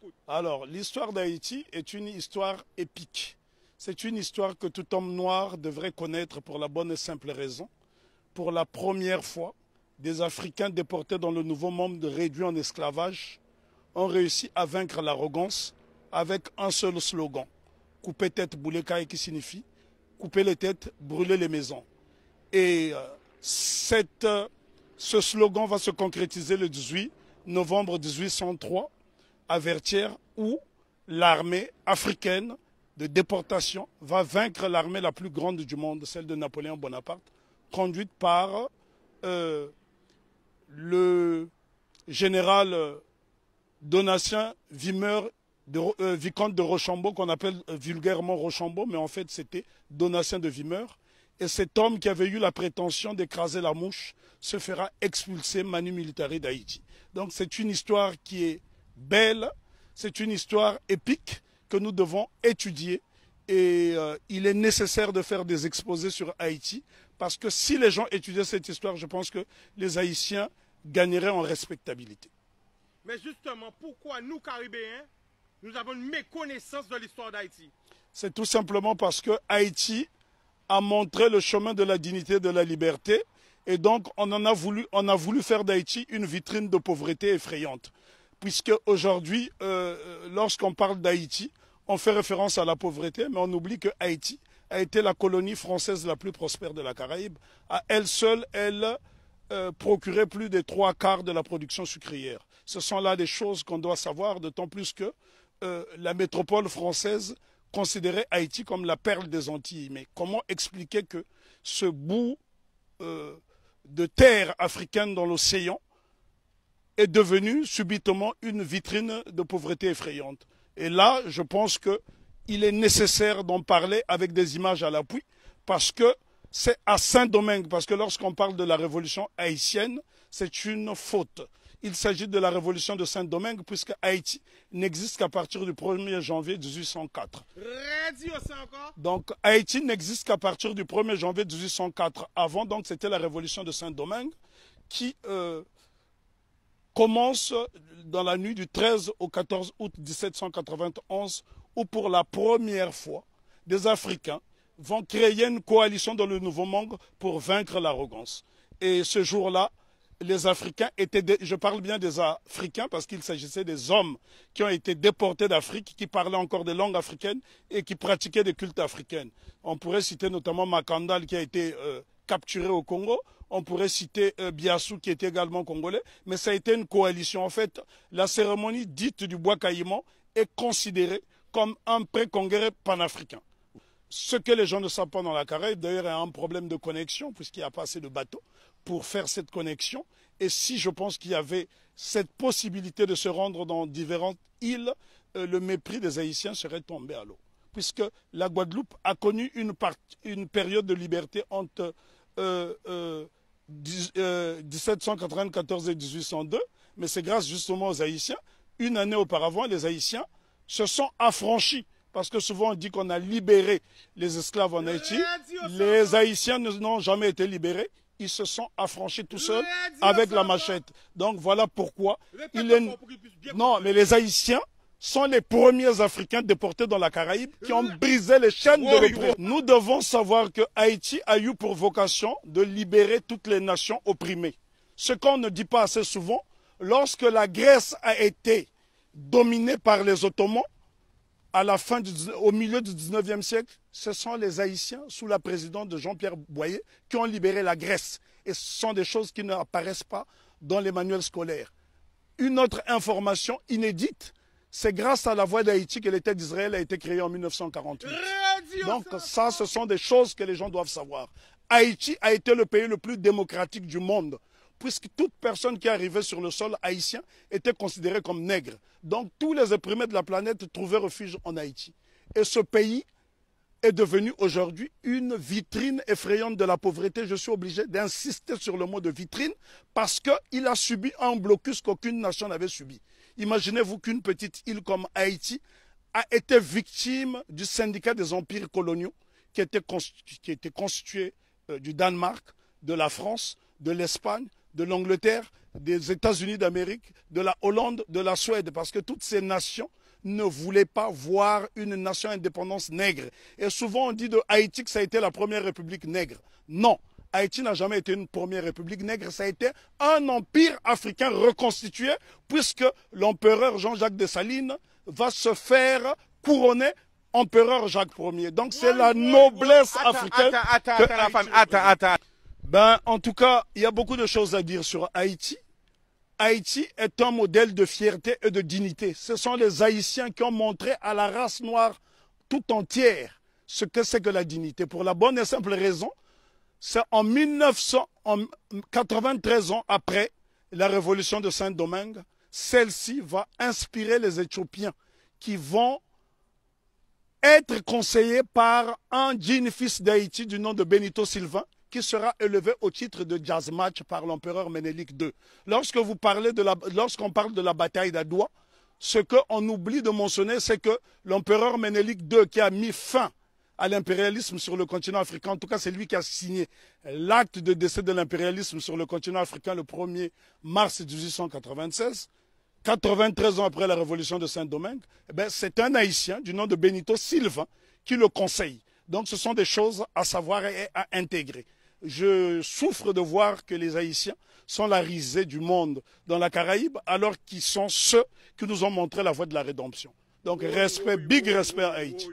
t'écoute. Alors, l'histoire d'Haïti est une histoire épique. C'est une histoire que tout homme noir devrait connaître pour la bonne et simple raison. Pour la première fois, des Africains déportés dans le nouveau monde réduit en esclavage ont réussi à vaincre l'arrogance avec un seul slogan. Couper tête, bouler caille, qui signifie couper les têtes, brûler les maisons. Et ce slogan va se concrétiser le 18 novembre 1803 à Vertières, où l'armée africaine de déportation va vaincre l'armée la plus grande du monde, celle de Napoléon Bonaparte, conduite par le général Donatien Vicomte de Rochambeau, qu'on appelle vulgairement Rochambeau, mais en fait c'était Donatien de Vimeur. Et cet homme qui avait eu la prétention d'écraser la mouche se fera expulser manu militari d'Haïti. Donc c'est une histoire qui est belle, c'est une histoire épique que nous devons étudier. Et il est nécessaire de faire des exposés sur Haïti, parce que si les gens étudiaient cette histoire, je pense que les Haïtiens gagneraient en respectabilité. Mais justement, pourquoi nous, Caribéens, nous avons une méconnaissance de l'histoire d'Haïti? C'est tout simplement parce que Haïti a montré le chemin de la dignité et de la liberté. Et donc, on a voulu faire d'Haïti une vitrine de pauvreté effrayante. Puisque aujourd'hui, lorsqu'on parle d'Haïti, on fait référence à la pauvreté, mais on oublie que Haïti a été la colonie française la plus prospère de la Caraïbe. À elle seule, elle procurait plus des 3/4 de la production sucrière. Ce sont là des choses qu'on doit savoir, d'autant plus que la métropole française considérait Haïti comme la perle des Antilles. Mais comment expliquer que ce bout de terre africaine dans l'océan est devenu subitement une vitrine de pauvreté effrayante? Et là, je pense qu'il est nécessaire d'en parler avec des images à l'appui, parce que c'est à Saint-Domingue, parce que lorsqu'on parle de la révolution haïtienne, c'est une faute. Il s'agit de la révolution de Saint-Domingue, puisque Haïti n'existe qu'à partir du 1er janvier 1804. Donc Haïti n'existe qu'à partir du 1er janvier 1804. Avant, donc, c'était la révolution de Saint-Domingue qui commence dans la nuit du 13 au 14 août 1791, où pour la première fois, des Africains vont créer une coalition dans le Nouveau Monde pour vaincre l'arrogance. Et ce jour-là, les Africains étaient, je parle bien des Africains parce qu'il s'agissait des hommes qui ont été déportés d'Afrique, qui parlaient encore des langues africaines et qui pratiquaient des cultes africains. On pourrait citer notamment Makandal qui a été capturé au Congo. On pourrait citer Biassou qui était également congolais. Mais ça a été une coalition. En fait, la cérémonie dite du bois caïman est considérée comme un pré-congrès panafricain. Ce que les gens ne savent pas dans la Caraïbe, d'ailleurs, il y a un problème de connexion, puisqu'il n'y a pas assez de bateaux pour faire cette connexion. Et si je pense qu'il y avait cette possibilité de se rendre dans différentes îles, le mépris des Haïtiens serait tombé à l'eau. Puisque la Guadeloupe a connu une période de liberté entre 1794 et 1802, mais c'est grâce justement aux Haïtiens. Une année auparavant, les Haïtiens se sont affranchis. Parce que souvent on dit qu'on a libéré les esclaves en Haïti. Les Haïtiens n'ont jamais été libérés. Ils se sont affranchis tout seuls avec la machette. Donc voilà pourquoi Non, mais les Haïtiens sont les premiers Africains déportés dans la Caraïbe qui ont brisé les chaînes de l'oppression. Nous devons savoir que Haïti a eu pour vocation de libérer toutes les nations opprimées. Ce qu'on ne dit pas assez souvent, lorsque la Grèce a été dominée par les Ottomans, au milieu du 19e siècle, ce sont les Haïtiens, sous la présidence de Jean-Pierre Boyer, qui ont libéré la Grèce. Et ce sont des choses qui n'apparaissent pas dans les manuels scolaires. Une autre information inédite, c'est grâce à la voix d'Haïti que l'État d'Israël a été créé en 1948. Donc ça, ce sont des choses que les gens doivent savoir. Haïti a été le pays le plus démocratique du monde, puisque toute personne qui arrivait sur le sol haïtien était considérée comme nègre. Donc tous les opprimés de la planète trouvaient refuge en Haïti. Et ce pays est devenu aujourd'hui une vitrine effrayante de la pauvreté. Je suis obligé d'insister sur le mot de vitrine parce qu'il a subi un blocus qu'aucune nation n'avait subi. Imaginez-vous qu'une petite île comme Haïti a été victime du syndicat des empires coloniaux qui était constitué du Danemark, de la France, de l'Espagne, de l'Angleterre des États-Unis d'Amérique, de la Hollande, de la Suède, parce que toutes ces nations ne voulaient pas voir une nation indépendance nègre. Et souvent on dit de Haïti que ça a été la première république nègre. Non, Haïti n'a jamais été une première république nègre, ça a été un empire africain reconstitué, puisque l'empereur Jean-Jacques Dessalines va se faire couronner empereur Jacques Ier. Donc c'est la noblesse africaine. Attends. Ben, en tout cas, il y a beaucoup de choses à dire sur Haïti. Haïti est un modèle de fierté et de dignité. Ce sont les Haïtiens qui ont montré à la race noire tout entière ce que c'est que la dignité. Pour la bonne et simple raison, c'est en 93 ans après la révolution de Saint-Domingue, celle-ci va inspirer les Éthiopiens qui vont être conseillés par un digne fils d'Haïti du nom de Benito Sylvain, qui sera élevé au titre de jazz match par l'empereur Ménélique II. Lorsqu'on parle de la bataille d'Adoua, ce qu'on oublie de mentionner, c'est que l'empereur Ménélique II, qui a mis fin à l'impérialisme sur le continent africain, en tout cas c'est lui qui a signé l'acte de décès de l'impérialisme sur le continent africain le 1er mars 1896, 93 ans après la révolution de Saint-Domingue, eh c'est un Haïtien du nom de Benito Sylvain qui le conseille. Donc ce sont des choses à savoir et à intégrer. Je souffre de voir que les Haïtiens sont la risée du monde dans la Caraïbe, alors qu'ils sont ceux qui nous ont montré la voie de la rédemption. Donc respect, big respect à Haïti.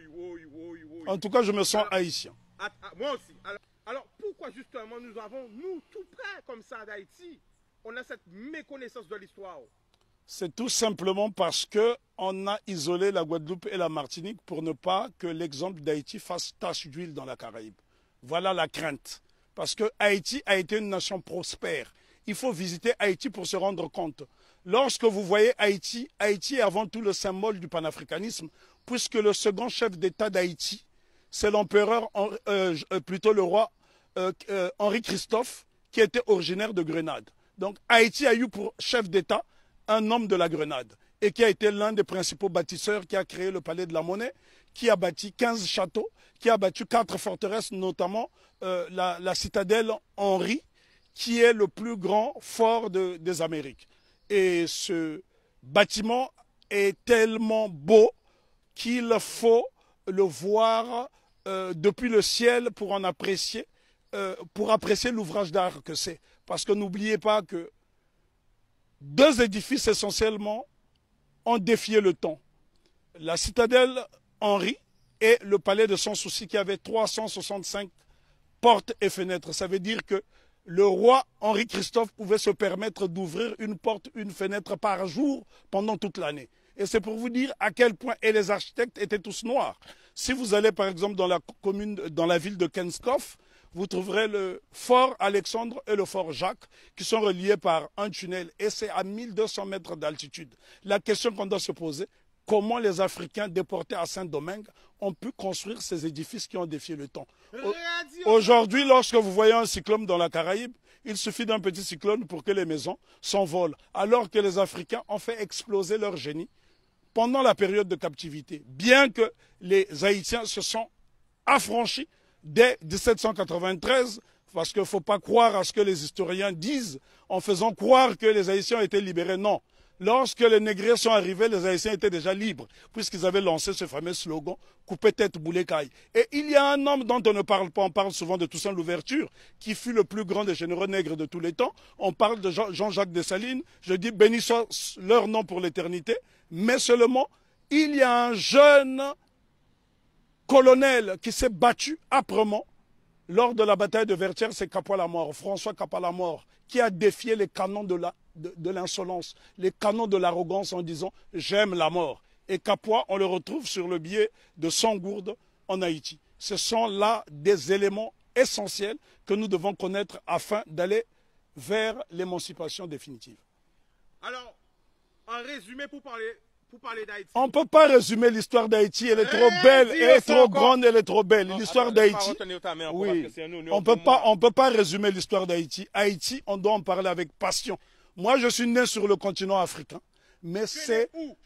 En tout cas, je me sens haïtien. Moi aussi. Alors pourquoi justement nous avons, nous, tout près comme ça d'Haïti, on a cette méconnaissance de l'histoire? C'est tout simplement parce qu'on a isolé la Guadeloupe et la Martinique pour ne pas que l'exemple d'Haïti fasse tache d'huile dans la Caraïbe. Voilà la crainte. Parce que Haïti a été une nation prospère. Il faut visiter Haïti pour se rendre compte. Lorsque vous voyez Haïti, Haïti est avant tout le symbole du panafricanisme, puisque le second chef d'État d'Haïti, c'est l'empereur, plutôt le roi Henri Christophe, qui était originaire de Grenade. Donc Haïti a eu pour chef d'État un homme de la Grenade et qui a été l'un des principaux bâtisseurs, qui a créé le palais de la Monnaie, qui a bâti 15 châteaux, qui a bâti 4 forteresses, notamment la citadelle Henri, qui est le plus grand fort des Amériques. Et ce bâtiment est tellement beau qu'il faut le voir depuis le ciel pour en apprécier, l'ouvrage d'art que c'est. Parce que n'oubliez pas que 2 édifices essentiellement ont défié le temps. La citadelle Henri et le palais de Sans Souci, qui avait 365 portes et fenêtres. Ça veut dire que le roi Henri Christophe pouvait se permettre d'ouvrir une porte, une fenêtre par jour pendant toute l'année. Et c'est pour vous dire à quel point, et les architectes étaient tous noirs. Si vous allez par exemple dans la ville de Kenskoff, vous trouverez le fort Alexandre et le fort Jacques qui sont reliés par un tunnel, et c'est à 1200 mètres d'altitude. La question qu'on doit se poser, comment les Africains déportés à Saint-Domingue ont pu construire ces édifices qui ont défié le temps? Aujourd'hui, lorsque vous voyez un cyclone dans la Caraïbe, il suffit d'un petit cyclone pour que les maisons s'envolent, alors que les Africains ont fait exploser leur génie pendant la période de captivité. Bien que les Haïtiens se sont affranchis dès 1793, parce qu'il ne faut pas croire à ce que les historiens disent en faisant croire que les Haïtiens ont été libérés. Non. Lorsque les négriers sont arrivés, les Haïtiens étaient déjà libres, puisqu'ils avaient lancé ce fameux slogan « Coupez tête, boulet caille ». Et il y a un homme dont on ne parle pas, on parle souvent de Toussaint Louverture, qui fut le plus grand des généraux nègres de tous les temps. On parle de Jean-Jacques Dessalines, je dis béni soit leur nom pour l'éternité, mais seulement il y a un jeune colonel qui s'est battu âprement lors de la bataille de Vertières, c'est Capois-la-Mort, François Capois-la-Mort, qui a défié les canons de l'insolence, les canons de l'arrogance en disant « j'aime la mort ». Et Capois, on le retrouve sur le billet de Sangourde en Haïti. Ce sont là des éléments essentiels que nous devons connaître afin d'aller vers l'émancipation définitive. Alors, en résumé, pour parler d'Haïti. On ne peut pas résumer l'histoire d'Haïti, elle est trop belle, elle est trop grande, elle est trop belle. L'histoire d'Haïti, oui, on ne peut pas résumer l'histoire d'Haïti. Haïti, on doit en parler avec passion. Moi, je suis né sur le continent africain, mais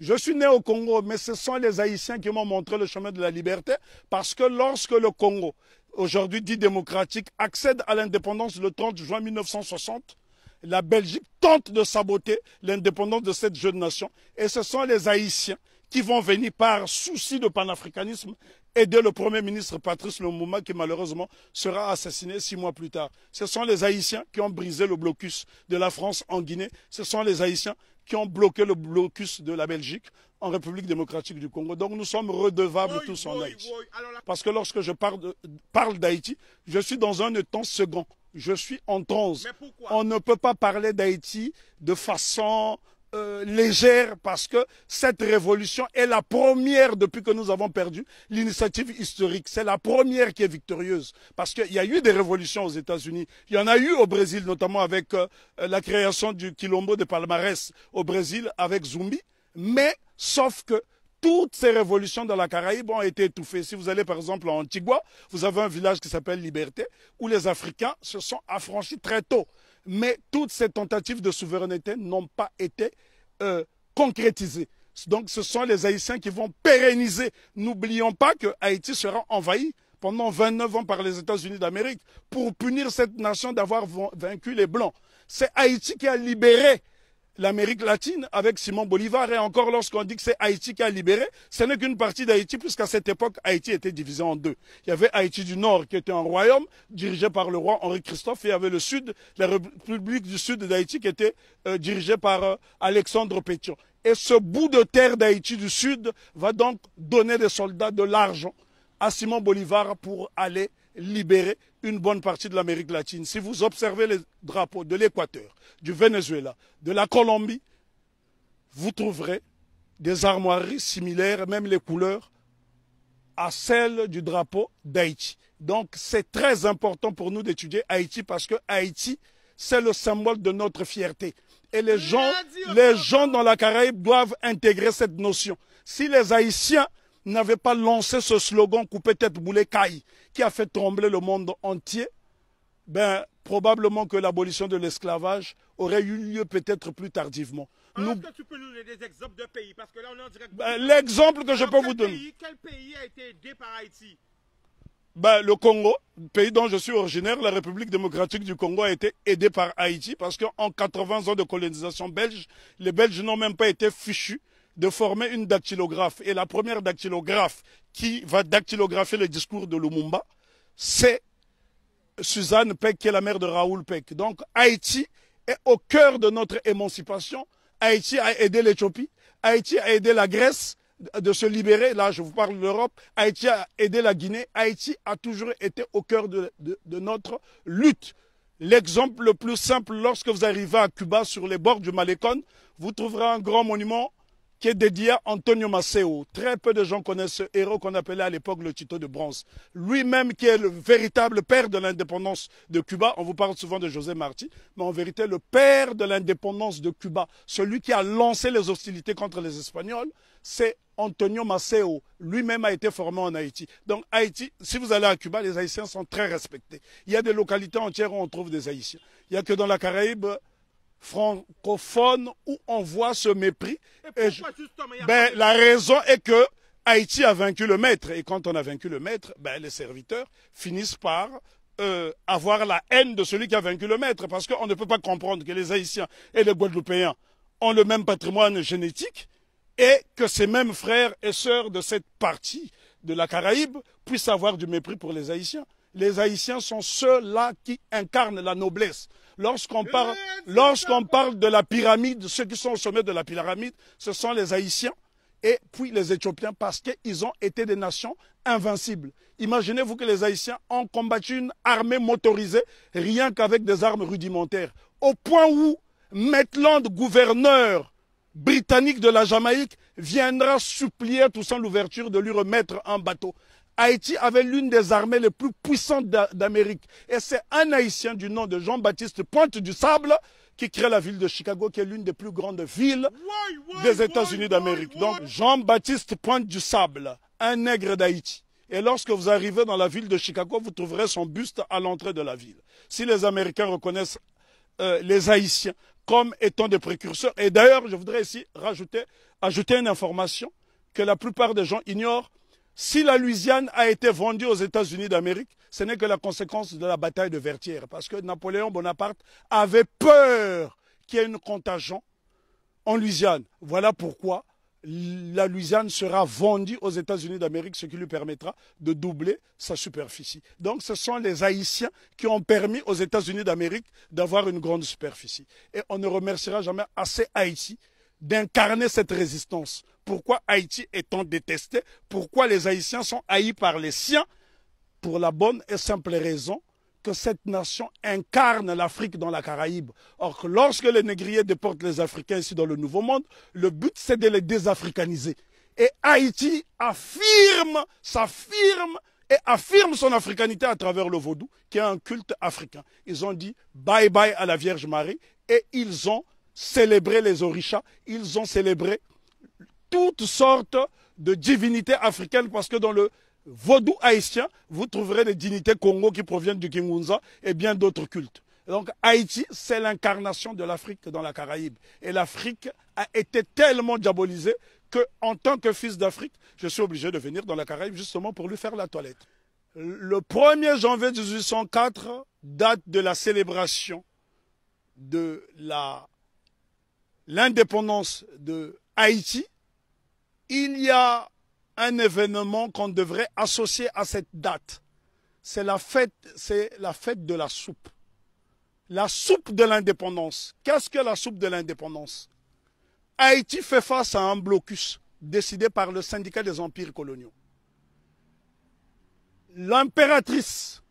je suis né au Congo, mais ce sont les Haïtiens qui m'ont montré le chemin de la liberté, parce que lorsque le Congo, aujourd'hui dit démocratique, accède à l'indépendance le 30 juin 1960, la Belgique tente de saboter l'indépendance de cette jeune nation. Et ce sont les Haïtiens qui vont venir par souci de panafricanisme aider le Premier ministre Patrice Lumumba qui malheureusement sera assassiné 6 mois plus tard. Ce sont les Haïtiens qui ont brisé le blocus de la France en Guinée. Ce sont les Haïtiens qui ont bloqué le blocus de la Belgique en République démocratique du Congo. Donc nous sommes redevables tous en Haïti. Parce que lorsque je parle d'Haïti, je suis dans un temps second. Je suis en transe. On ne peut pas parler d'Haïti de façon légère parce que cette révolution est la première depuis que nous avons perdu l'initiative historique. C'est la première qui est victorieuse parce qu'il y a eu des révolutions aux États-Unis. Il y en a eu au Brésil, notamment avec la création du Quilombo de Palmarès au Brésil avec Zumbi. Mais sauf que toutes ces révolutions dans la Caraïbe ont été étouffées. Si vous allez par exemple en Antigua, vous avez un village qui s'appelle Liberté où les Africains se sont affranchis très tôt. Mais toutes ces tentatives de souveraineté n'ont pas été concrétisées. Donc ce sont les Haïtiens qui vont pérenniser. N'oublions pas que Haïti sera envahi pendant 29 ans par les États-Unis d'Amérique pour punir cette nation d'avoir vaincu les Blancs. C'est Haïti qui a libéré l'Amérique latine avec Simon Bolivar. Et encore lorsqu'on dit que c'est Haïti qui a libéré, ce n'est qu'une partie d'Haïti puisqu'à cette époque, Haïti était divisé en deux. Il y avait Haïti du Nord qui était un royaume dirigé par le roi Henri Christophe et il y avait le Sud, la République du Sud d'Haïti qui était dirigée par Alexandre Pétion. Et ce bout de terre d'Haïti du Sud va donc donner des soldats, de l'argent à Simon Bolivar pour aller libérer une bonne partie de l'Amérique latine. Si vous observez les drapeaux de l'Équateur, du Venezuela, de la Colombie, vous trouverez des armoiries similaires, même les couleurs, à celles du drapeau d'Haïti. Donc c'est très important pour nous d'étudier Haïti parce que Haïti, c'est le symbole de notre fierté. Et les gens dans la Caraïbe doivent intégrer cette notion. Si les Haïtiens n'avaient pas lancé ce slogan « Coupez tête boulet caille » qui a fait trembler le monde entier, ben, probablement que l'abolition de l'esclavage aurait eu lieu peut-être plus tardivement. Est-ce que tu peux nous donner des exemples de pays? Parce que là, on est en direct. L'exemple que je peux vous donner. Quel pays a été aidé par Haïti? Ben, le Congo, pays dont je suis originaire, la République démocratique du Congo a été aidée par Haïti parce qu'en 80 ans de colonisation belge, les Belges n'ont même pas été fichus de former une dactylographe. Et la première dactylographe qui va dactylographier le discours de Lumumba, c'est Suzanne Peck, qui est la mère de Raoul Peck. Donc Haïti est au cœur de notre émancipation. Haïti a aidé l'Éthiopie, Haïti a aidé la Grèce de se libérer. Là, je vous parle de l'Europe. Haïti a aidé la Guinée. Haïti a toujours été au cœur de notre lutte. L'exemple le plus simple, lorsque vous arrivez à Cuba, sur les bords du Malecón, vous trouverez un grand monument qui est dédié à Antonio Maceo. Très peu de gens connaissent ce héros qu'on appelait à l'époque le Tito de bronze. Lui-même qui est le véritable père de l'indépendance de Cuba. On vous parle souvent de José Martí, mais en vérité le père de l'indépendance de Cuba, celui qui a lancé les hostilités contre les Espagnols, c'est Antonio Maceo. Lui-même a été formé en Haïti. Donc Haïti, si vous allez à Cuba, les Haïtiens sont très respectés. Il y a des localités entières où on trouve des Haïtiens. Il n'y a que dans la Caraïbe francophone où on voit ce mépris. La raison est que Haïti a vaincu le maître. Et quand on a vaincu le maître, les serviteurs finissent par avoir la haine de celui qui a vaincu le maître. Parce qu'on ne peut pas comprendre que les Haïtiens et les Guadeloupéens ont le même patrimoine génétique et que ces mêmes frères et sœurs de cette partie de la Caraïbe puissent avoir du mépris pour les Haïtiens. Les Haïtiens sont ceux-là qui incarnent la noblesse. Lorsqu'on parle de la pyramide, ceux qui sont au sommet de la pyramide, ce sont les Haïtiens et puis les Éthiopiens parce qu'ils ont été des nations invincibles. Imaginez-vous que les Haïtiens ont combattu une armée motorisée rien qu'avec des armes rudimentaires. Au point où Maitland, gouverneur britannique de la Jamaïque, viendra supplier Toussaint Louverture de lui remettre un bateau. Haïti avait l'une des armées les plus puissantes d'Amérique. Et c'est un Haïtien du nom de Jean-Baptiste Pointe du Sable qui crée la ville de Chicago, qui est l'une des plus grandes villes des États-Unis d'Amérique. Donc Jean-Baptiste Pointe du Sable, un nègre d'Haïti. Et lorsque vous arrivez dans la ville de Chicago, vous trouverez son buste à l'entrée de la ville. Si les Américains reconnaissent les Haïtiens comme étant des précurseurs, et d'ailleurs je voudrais ici ajouter une information que la plupart des gens ignorent. Si la Louisiane a été vendue aux États-Unis d'Amérique, ce n'est que la conséquence de la bataille de Vertières. Parce que Napoléon Bonaparte avait peur qu'il y ait une contagion en Louisiane. Voilà pourquoi la Louisiane sera vendue aux États-Unis d'Amérique, ce qui lui permettra de doubler sa superficie. Donc ce sont les Haïtiens qui ont permis aux États-Unis d'Amérique d'avoir une grande superficie. Et on ne remerciera jamais assez Haïti d'incarner cette résistance. Pourquoi Haïti est-on détesté? Pourquoi les Haïtiens sont haïs par les siens? Pour la bonne et simple raison que cette nation incarne l'Afrique dans la Caraïbe. Or, lorsque les négriers déportent les Africains ici dans le Nouveau Monde, le but c'est de les désafricaniser. Et Haïti s'affirme et affirme son africanité à travers le vaudou, qui est un culte africain. Ils ont dit bye bye à la Vierge Marie et ils ont célébré les orishas, ils ont célébré toutes sortes de divinités africaines parce que dans le vaudou haïtien, vous trouverez des divinités Congo qui proviennent du Kingunza et bien d'autres cultes. Donc Haïti, c'est l'incarnation de l'Afrique dans la Caraïbe. Et l'Afrique a été tellement diabolisée qu'en tant que fils d'Afrique, je suis obligé de venir dans la Caraïbe justement pour lui faire la toilette. Le 1er janvier 1804, date de la célébration de l'indépendance de Haïti, il y a un événement qu'on devrait associer à cette date. C'est la fête de la soupe. La soupe de l'indépendance. Qu'est-ce que la soupe de l'indépendance? Haïti fait face à un blocus décidé par le syndicat des empires coloniaux. L'impératrice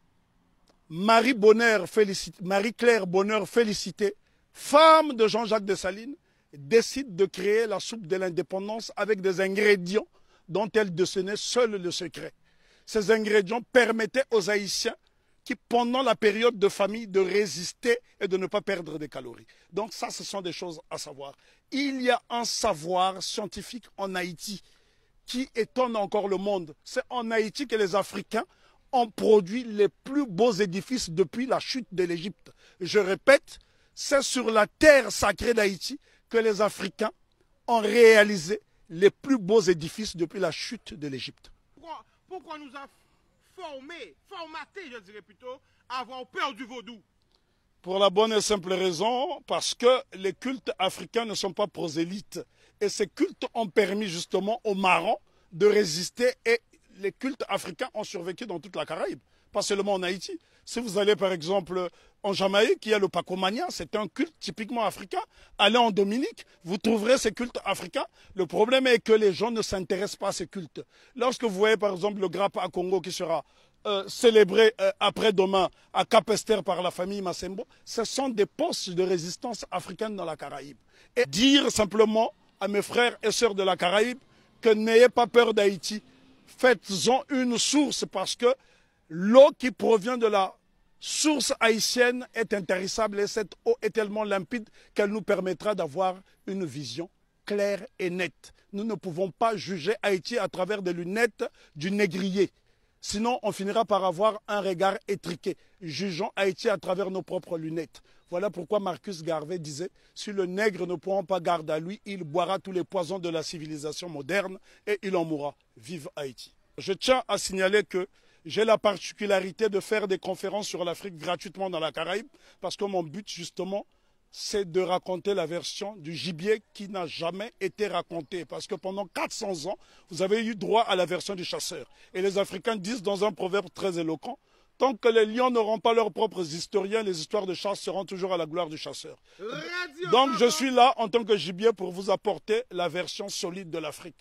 Marie-Claire Bonheur Félicité, femme de Jean-Jacques Dessalines, décide de créer la soupe de l'indépendance avec des ingrédients dont elle détenait seul le secret. Ces ingrédients permettaient aux Haïtiens qui, pendant la période de famine, de résister et de ne pas perdre des calories. Donc ça, ce sont des choses à savoir. Il y a un savoir scientifique en Haïti qui étonne encore le monde. C'est en Haïti que les Africains ont produit les plus beaux édifices depuis la chute de l'Égypte. Je répète, c'est sur la terre sacrée d'Haïti que les Africains ont réalisé les plus beaux édifices depuis la chute de l'Égypte. Pourquoi nous a formaté, je dirais plutôt, à avoir peur du vaudou? Pour la bonne et simple raison, parce que les cultes africains ne sont pas prosélytes. Et ces cultes ont permis justement aux marrons de résister et les cultes africains ont survécu dans toute la Caraïbe, pas seulement en Haïti. Si vous allez par exemple en Jamaïque, il y a le Pacomania, c'est un culte typiquement africain. Allez en Dominique, vous trouverez ces cultes africains. Le problème est que les gens ne s'intéressent pas à ces cultes. Lorsque vous voyez par exemple le Grappa à Congo qui sera célébré après-demain à Cap-Esther par la famille Massembo, ce sont des postes de résistance africaine dans la Caraïbe. Et dire simplement à mes frères et sœurs de la Caraïbe que n'ayez pas peur d'Haïti, faites-en une source parce que l'eau qui provient de la source haïtienne est intarissable et cette eau est tellement limpide qu'elle nous permettra d'avoir une vision claire et nette. Nous ne pouvons pas juger Haïti à travers des lunettes du négrier. Sinon, on finira par avoir un regard étriqué. Jugeons Haïti à travers nos propres lunettes. Voilà pourquoi Marcus Garvey disait « Si le nègre ne prend pas garde à lui, il boira tous les poisons de la civilisation moderne et il en mourra. Vive Haïti !» Je tiens à signaler que j'ai la particularité de faire des conférences sur l'Afrique gratuitement dans la Caraïbe parce que mon but justement, c'est de raconter la version du gibier qui n'a jamais été racontée. Parce que pendant 400 ans, vous avez eu droit à la version du chasseur. Et les Africains disent dans un proverbe très éloquent, tant que les lions n'auront pas leurs propres historiens, les histoires de chasse seront toujours à la gloire du chasseur. Donc je suis là en tant que gibier pour vous apporter la version solide de l'Afrique.